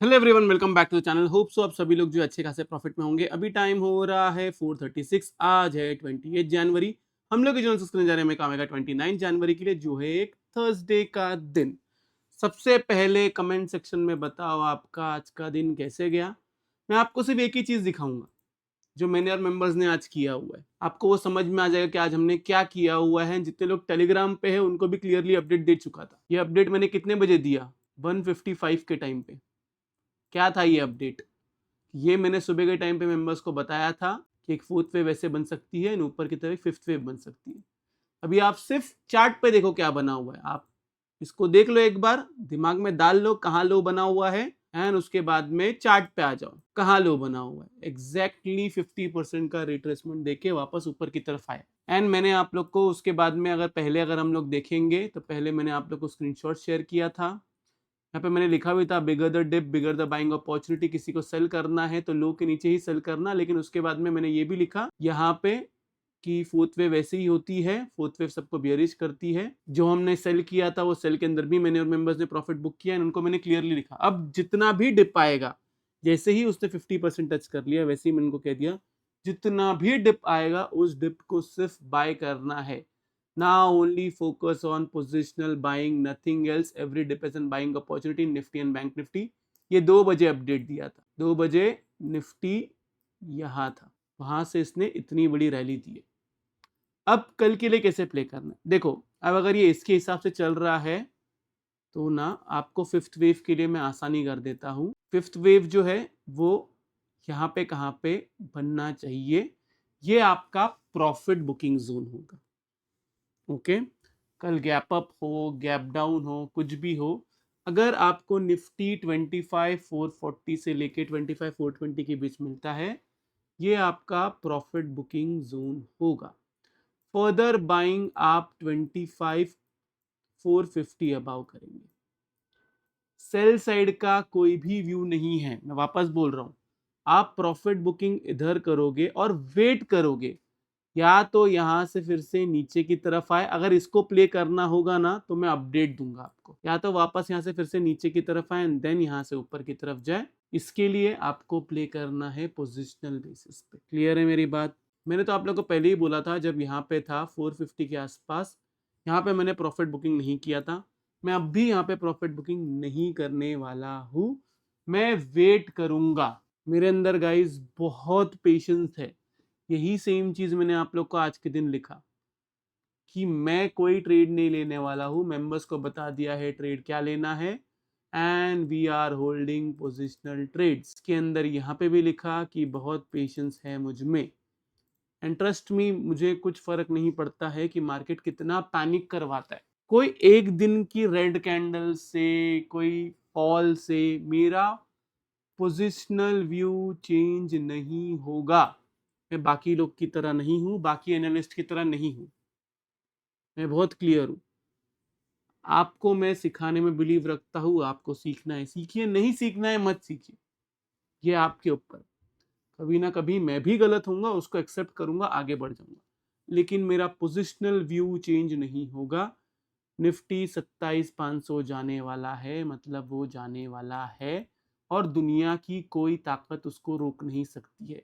Hello everyone, welcome back to the channel. Hope so आप सभी लोग जो अच्छे खासे प्रॉफिट में होंगे। अभी टाइम हो रहा है 4:36। आज है 28 जनवरी। हम लोग जो करने जा रहे हैं काम आएगा 29 जनवरी के लिए, जो है एक थर्सडे का दिन। सबसे पहले कमेंट सेक्शन में बताओ आपका आज का दिन कैसे गया। मैं आपको सिर्फ एक ही चीज दिखाऊंगा जो मैंने और मेंबर्स ने आज किया हुआ है। आपको वो समझ में आ जाएगा कि आज हमने क्या किया हुआ है। जितने लोग टेलीग्राम पे है उनको भी क्लियरली अपडेट दे चुका था। ये अपडेट मैंने कितने बजे दिया? 1:55 के टाइम पे। क्या था ये अपडेट? ये मैंने सुबह के टाइम पे मेंबर्स को बताया था कि एक फोर्थ वेव ऐसे बन सकती है, ऊपर की तरफ फिफ्थ वेव बन सकती है। अभी आप सिर्फ चार्ट पे देखो क्या बना हुआ है। आप इसको देख लो, एक बार दिमाग में डाल लो कहाँ लो बना हुआ है, एंड उसके बाद में चार्ट पे आ जाओ कहाँ लो बना हुआ है। एग्जैक्टली 50% का रिट्रेसमेंट देके वापस ऊपर की तरफ आया। एंड मैंने आप लोग को उसके बाद में अगर हम लोग देखेंगे तो पहले मैंने आप लोग को स्क्रीनशॉट शेयर किया था। यहाँ पे मैंने लिखा भी था bigger the dip bigger the buying opportunity. किसी को सेल करना है तो लो के नीचे ही सेल करना। लेकिन उसके बाद में मैंने ये भी लिखा यहाँ पे कि फोर्थ वेव ऐसी ही होती है, फोर्थ वेव सबको बियरिश करती है। जो हमने सेल किया था वो सेल के अंदर भी मैंने और मेंबर्स ने प्रॉफिट बुक किया, उनको मैंने क्लियरली लिखा। अब जितना भी डिप आएगा, जैसे ही उसने 50% टच कर लिया वैसे ही मैंने उनको कह दिया जितना भी डिप आएगा उस डिप को सिर्फ बाय करना है। Now only focus on positional buying, nothing else. Every dip is an buying opportunity. Nifty and Bank Nifty. ये 2 बजे अपडेट दिया था। 2 बजे निफ्टी यहाँ था, वहां से इसने इतनी बड़ी रैली दी है। अब कल के लिए कैसे प्ले करना है देखो। अब अगर ये इसके हिसाब से चल रहा है तो ना आपको फिफ्थ वेव के लिए मैं आसानी कर देता हूँ। फिफ्थ वेव जो है वो यहाँ पे कहाँ पे बनना चाहिए, ये आपका प्रॉफिट बुकिंग जोन होगा। ओके, कल गैप अप हो, गैप डाउन हो, कुछ भी हो, अगर आपको निफ्टी 25,440 से लेके 25,420 के बीच मिलता है, ये आपका प्रॉफिट बुकिंग जोन होगा। फर्दर बाइंग आप 25,450 अबाउ करेंगे। सेल साइड का कोई भी व्यू नहीं है, मैं वापस बोल रहा हूं। आप प्रॉफिट बुकिंग इधर करोगे और वेट करोगे या तो यहां से फिर से नीचे की तरफ आए। अगर इसको प्ले करना होगा ना तो मैं अपडेट दूंगा आपको, या तो वापस यहां से फिर से नीचे की तरफ आए एंड देन यहां से ऊपर की तरफ जाए। इसके लिए आपको प्ले करना है पोजिशनल बेसिस पे। क्लियर है मेरी बात? मैंने तो आप लोग को पहले ही बोला था जब यहाँ पे था 450 के आसपास, यहाँ पे मैंने प्रॉफिट बुकिंग नहीं किया था। मैं अब भी यहाँ पे प्रॉफिट बुकिंग नहीं करने वाला हूँ, मैं वेट करूंगा। मेरे अंदर गाइस बहुत पेशेंस है। यही सेम चीज मैंने आप लोग को आज के दिन लिखा कि मैं कोई ट्रेड नहीं लेने वाला हूं। मेंबर्स को बता दिया है ट्रेड क्या लेना है, and we are holding positional trades. के अंदर यहाँ पे भी लिखा कि बहुत पेशेंस है मुझ में, एंड ट्रस्ट मी, मुझे कुछ फर्क नहीं पड़ता है कि मार्केट कितना पैनिक करवाता है। कोई एक दिन की रेड कैंडल से, कोई फॉल से मेरा पोजिशनल व्यू चेंज नहीं होगा। मैं बाकी लोग की तरह नहीं हूं, बाकी एनालिस्ट की तरह नहीं हूं। मैं बहुत क्लियर हूं। आपको मैं सिखाने में बिलीव रखता हूं, आपको सीखना है सीखिए, नहीं सीखना है मत सीखिए, ये आपके ऊपर। कभी ना कभी मैं भी गलत होऊंगा, उसको एक्सेप्ट करूंगा, आगे बढ़ जाऊंगा, लेकिन मेरा पोजिशनल व्यू चेंज नहीं होगा। निफ्टी 27,500 जाने वाला है, मतलब वो जाने वाला है और दुनिया की कोई ताकत उसको रोक नहीं सकती है।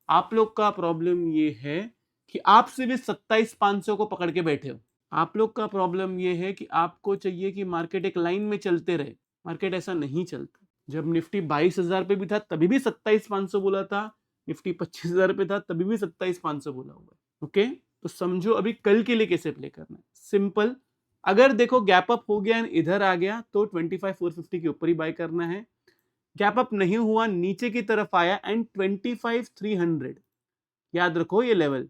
आप लोग का प्रॉब्लम ये है कि आप सिर्फ इस 27,500 को पकड़ के बैठे हो। आप लोग का प्रॉब्लम ये है कि आपको चाहिए कि मार्केट एक लाइन में चलते रहे। मार्केट ऐसा नहीं चलता। जब निफ्टी 22,000 पे भी था तभी भी 27,500 बोला था, निफ्टी 25,000 पे था तभी भी 27,500 बोला हुआ है। ओके, तो समझो अभी कल के लिए कैसे प्ले करना है। सिंपल, अगर देखो गैप अप हो गया एंड इधर आ गया तो 25,450 के ऊपर ही बाय करना है। गैप अप नहीं हुआ, नीचे की तरफ आया एंड 25,300, याद रखो ये लेवल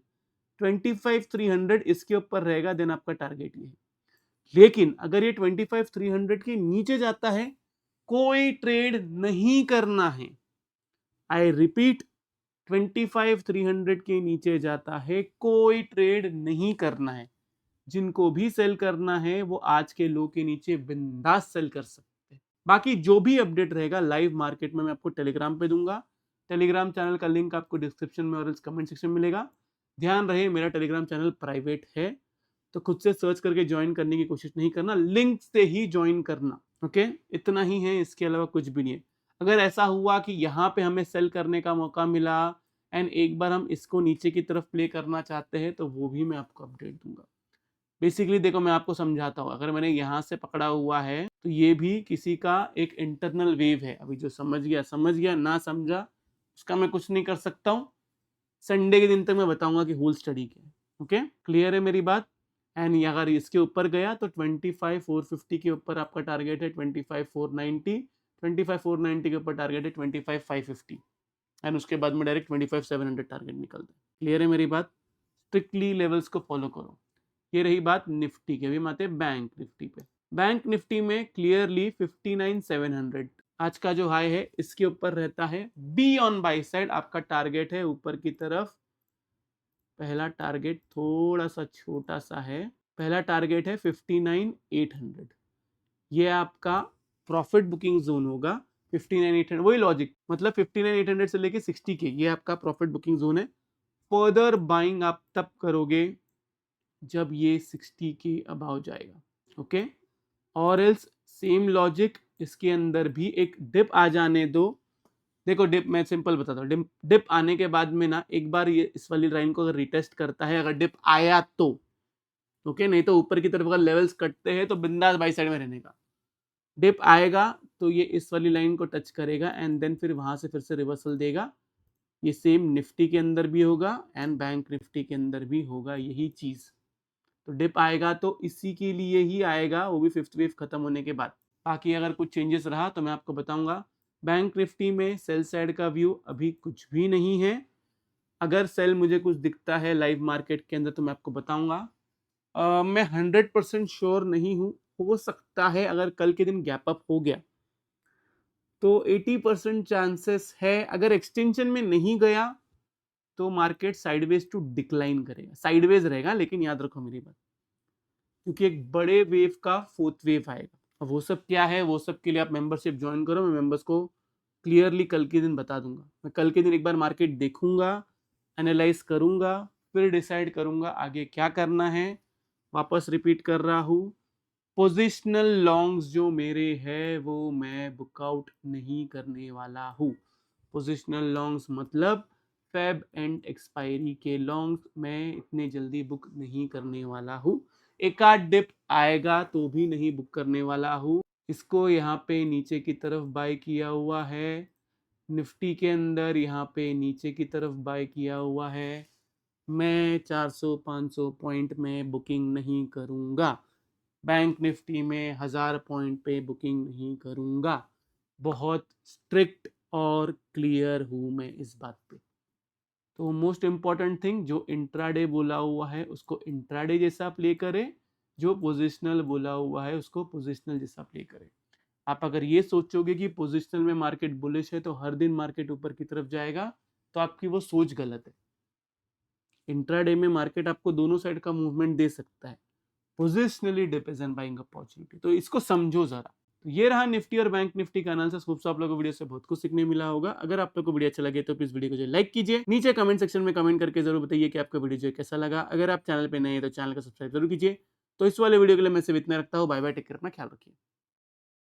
25,300 इसके ऊपर रहेगा, देन आपका टारगेट ये है। लेकिन अगर ये 25,300 के नीचे जाता है, कोई ट्रेड नहीं करना है। आई रिपीट, 25,300 के नीचे जाता है, कोई ट्रेड नहीं करना है। जिनको भी सेल करना है वो आज के लो के नीचे बिंदास सेल कर सकते हैं। बाकी जो भी अपडेट रहेगा लाइव मार्केट में मैं आपको टेलीग्राम पे दूंगा। टेलीग्राम चैनल का लिंक आपको डिस्क्रिप्शन में और कमेंट सेक्शन में मिलेगा। ध्यान रहे मेरा टेलीग्राम चैनल प्राइवेट है, तो खुद से सर्च करके ज्वाइन करने की कोशिश नहीं करना, लिंक से ही ज्वाइन करना। ओके, इतना ही है, इसके अलावा कुछ भी नहीं है। अगर ऐसा हुआ कि यहाँ पे हमें सेल करने का मौका मिला एंड एक बार हम इसको नीचे की तरफ प्ले करना चाहते हैं तो वो भी मैं आपको अपडेट दूंगा। बेसिकली देखो मैं आपको समझाता हूँ, अगर मैंने यहाँ से पकड़ा हुआ है तो ये भी किसी का एक इंटरनल वेव है। अभी जो समझ गया, ना समझा उसका मैं कुछ नहीं कर सकता हूँ। संडे के दिन तक मैं बताऊंगा कि होल स्टडी क्या है। ओके, क्लियर है मेरी बात। एंड अगर इसके ऊपर गया तो 25,450 के ऊपर आपका टारगेट है 25,490, 25,490 के ऊपर टारगेट है 25,550 एंड उसके बाद में डायरेक्ट 25,700 टारगेट निकलता है। क्लियर है मेरी बात। स्ट्रिक्टली लेवल्स को फॉलो करो। ये रही बात निफ्टी की। अभी हम आते हैं बैंक निफ्टी पे। बैंक निफ्टी में क्लियरली 59,700 आज का जो हाई है इसके ऊपर रहता है। बी ऑन बाई साइड आपका टारगेट है ऊपर की तरफ। पहला टारगेट थोड़ा सा छोटा सा है, पहला टारगेट है 59,800। ये आपका प्रॉफिट बुकिंग जोन होगा 59,800। वही लॉजिक, मतलब 59,800 से लेके 60K ये आपका प्रॉफिट बुकिंग जोन है। फर्दर बाइंग आप तब करोगे जब ये 60K अबाव जाएगा। ओके, और एल्स सेम लॉजिक इसके अंदर भी एक डिप आ जाने दो। देखो डिप मैं सिंपल बताता हूँ, डिप आने के बाद में ना एक बार ये इस वाली लाइन को अगर रिटेस्ट करता है, अगर डिप आया तो ओके, नहीं तो ऊपर की तरफ अगर लेवल्स कटते हैं तो बिंदास बाई साइड में रहने का। डिप आएगा तो ये इस वाली लाइन को टच करेगा एंड देन फिर वहां से फिर से रिवर्सल देगा। ये सेम निफ्टी के अंदर भी होगा एंड बैंक निफ्टी के अंदर भी होगा यही चीज। तो डिप आएगा तो इसी के लिए ही आएगा, वो भी फिफ्थ वेव खत्म होने के बाद। बाकी अगर कुछ चेंजेस रहा तो मैं आपको बताऊंगा। बैंक निफ्टी में सेल साइड का व्यू अभी कुछ भी नहीं है। अगर सेल मुझे कुछ दिखता है लाइव मार्केट के अंदर तो मैं आपको बताऊंगा। मैं 100% श्योर नहीं हूँ, हो सकता है अगर कल के दिन गैप अप हो गया तो 80% चांसेस है। अगर एक्सटेंशन में नहीं गया तो मार्केट साइडवेज टू डिक्लाइन करेगा, साइडवेज रहेगा, लेकिन याद रखो मेरी बात, क्योंकि एक बड़े वेव का फोर्थ वेव आएगा। अब वो सब क्या है, वो सब के लिए आप मेंबरशिप ज्वाइन करो। मैं मेंबर्स को क्लियरली कल के दिन बता दूंगा। मैं कल के दिन एक बार मार्केट देखूंगा, एनालाइज करूंगा, फिर डिसाइड करूंगा आगे क्या करना है। वापस रिपीट कर रहा हूँ, पोजिशनल लॉन्ग्स जो मेरे है वो मैं बुकआउट नहीं करने वाला हूँ। पोजिशनल लॉन्ग्स मतलब फेब एंड एक्सपायरी के लॉन्ग्स मैं इतने जल्दी बुक नहीं करने वाला हूँ। एक आध डिप आएगा तो भी नहीं बुक करने वाला हूँ। इसको यहाँ पे नीचे की तरफ बाय किया हुआ है, निफ्टी के अंदर यहाँ पे नीचे की तरफ बाय किया हुआ है। मैं 400-500 पॉइंट में बुकिंग नहीं करूँगा। बैंक निफ्टी में 1000 पॉइंट पे बुकिंग नहीं करूँगा। बहुत स्ट्रिक्ट और क्लियर हूँ मैं इस बात पे। तो मोस्ट इम्पॉर्टेंट थिंग, जो इंट्राडे बोला हुआ है उसको इंट्राडे जैसा प्ले करे, जो पोजिशनल बोला हुआ है उसको पोजिशनल जैसा प्ले करे। आप अगर ये सोचोगे कि पोजिशनल में मार्केट बुलिश है तो हर दिन मार्केट ऊपर की तरफ जाएगा, तो आपकी वो सोच गलत है। इंट्राडे में मार्केट आपको दोनों साइड का मूवमेंट दे सकता है। Positionally dip is an buying opportunity, तो इसको समझो जरा। तो ये रहा निफ्टी और बैंक निफ्टी का एनालिसिस। खूब आप लोगों को वीडियो से बहुत कुछ सीखने मिला होगा। अगर आप लोग को वीडियो अच्छा लगे तो प्लीज वीडियो को जो लाइक कीजिए, नीचे कमेंट सेक्शन में कमेंट करके जरूर बताइए कि आपका वीडियो जो कैसा लगा। अगर आप चैनल पे नए हैं तो चैनल को सब्सक्राइब जरूर कीजिए। तो इस वाले वीडियो के लिए मैं सिर्फ इतना रखता हूँ। बाय बाय, टेक केयर, अपना ख्याल रखिए।